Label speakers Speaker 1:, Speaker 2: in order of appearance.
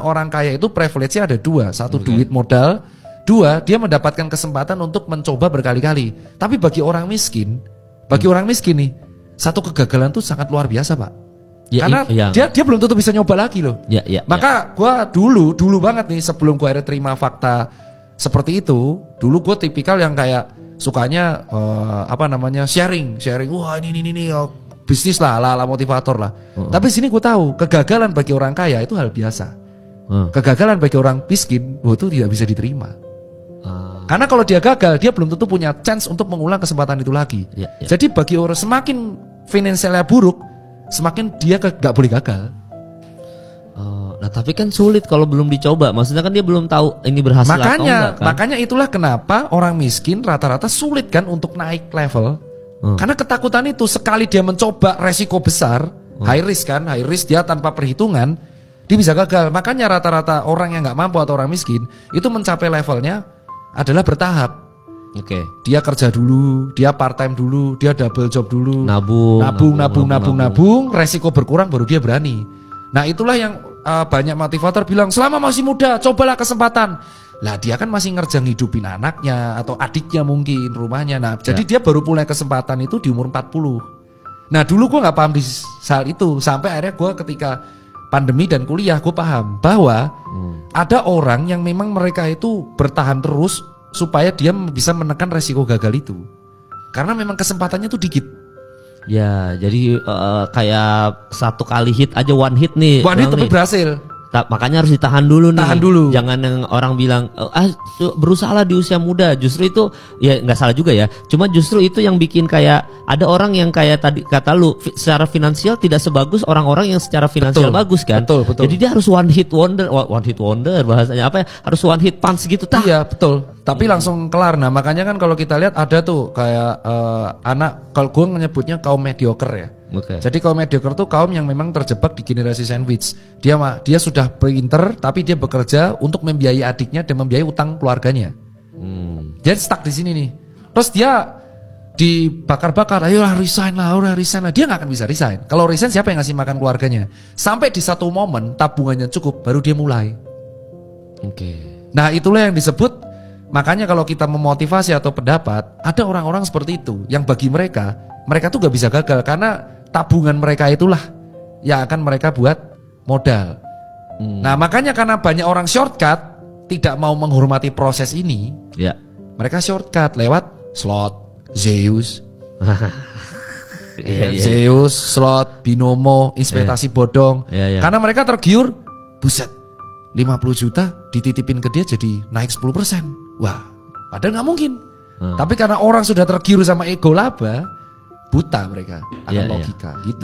Speaker 1: orang kaya itu privilege-nya ada dua. Satu duit modal, dua dia mendapatkan kesempatan untuk mencoba berkali-kali. Tapi bagi orang miskin nih, satu kegagalan tuh sangat luar biasa, Pak. Ya, karena dia belum tentu bisa nyoba lagi loh. Maka gua dulu banget nih sebelum gua akhirnya terima fakta seperti itu, dulu gua tipikal yang kayak sukanya sharing. Wah ini bisnis lah, ala motivator lah. Tapi sini gue tahu kegagalan bagi orang kaya itu hal biasa. Kegagalan bagi orang miskin, itu tidak bisa diterima. Karena kalau dia gagal, dia belum tentu punya chance untuk mengulang kesempatan itu lagi. Jadi bagi orang semakin finansialnya buruk, semakin dia gak boleh gagal.
Speaker 2: Nah tapi kan sulit kalau belum dicoba. Maksudnya kan dia belum tahu ini berhasil atau enggak kan?
Speaker 1: Makanya itulah kenapa orang miskin rata-rata sulit kan untuk naik level. Karena ketakutan itu sekali dia mencoba resiko besar, high risk dia tanpa perhitungan, dia bisa gagal. Makanya rata-rata orang yang nggak mampu atau orang miskin itu mencapai levelnya adalah bertahap. Dia kerja dulu, dia part time dulu, dia double job dulu, nabung, resiko berkurang baru dia berani. Nah itulah yang banyak motivator bilang selama masih muda cobalah kesempatan. Lah dia kan masih ngerjain ngidupin anaknya atau adiknya mungkin rumahnya. Nah jadi dia baru mulai kesempatan itu di umur 40. Nah dulu gue gak paham di saat itu. Sampai akhirnya gue ketika pandemi dan kuliah gue paham bahwa ada orang yang memang mereka itu bertahan terus supaya dia bisa menekan resiko gagal itu. Karena memang kesempatannya tuh dikit.
Speaker 2: Ya jadi kayak satu kali hit aja, one hit nih.
Speaker 1: One hit tapi berhasil.
Speaker 2: Makanya harus ditahan dulu nih.
Speaker 1: Tahan dulu.
Speaker 2: Jangan yang orang bilang berusahalah di usia muda. Justru itu ya nggak salah juga ya. Cuma justru itu yang bikin kayak ada orang yang kayak tadi kata lu secara finansial tidak sebagus orang-orang yang secara finansial bagus kan. Betul. Jadi dia harus one hit wonder bahasanya apa ya? Harus one hit punch gitu.
Speaker 1: Iya betul. Tapi langsung kelar. Nah makanya kan kalau kita lihat ada tuh kayak anak, kalau gue menyebutnya kaum mediocre ya. Jadi kaum mediocre tuh kaum yang memang terjebak di generasi sandwich. Dia sudah pinter tapi dia bekerja untuk membiayai adiknya dan membiayai utang keluarganya. Dia stuck di sini nih. Terus dia dibakar-bakar, ayolah resign lah. Dia nggak akan bisa resign. Kalau resign siapa yang ngasih makan keluarganya? Sampai di satu momen tabungannya cukup, baru dia mulai. Nah itulah yang disebut. Makanya kalau kita memotivasi atau pendapat, ada orang-orang seperti itu yang bagi mereka tuh gak bisa gagal karena tabungan mereka itulah yang akan mereka buat modal. Nah makanya karena banyak orang shortcut, tidak mau menghormati proses ini, mereka shortcut lewat slot, Zeus, Zeus, slot, binomo, investasi bodong. Karena mereka tergiur, buset, 50 juta dititipin ke dia jadi naik 10%. Wah, padahal nggak mungkin. Tapi karena orang sudah tergiur sama ego laba, buta mereka akan logika gitu.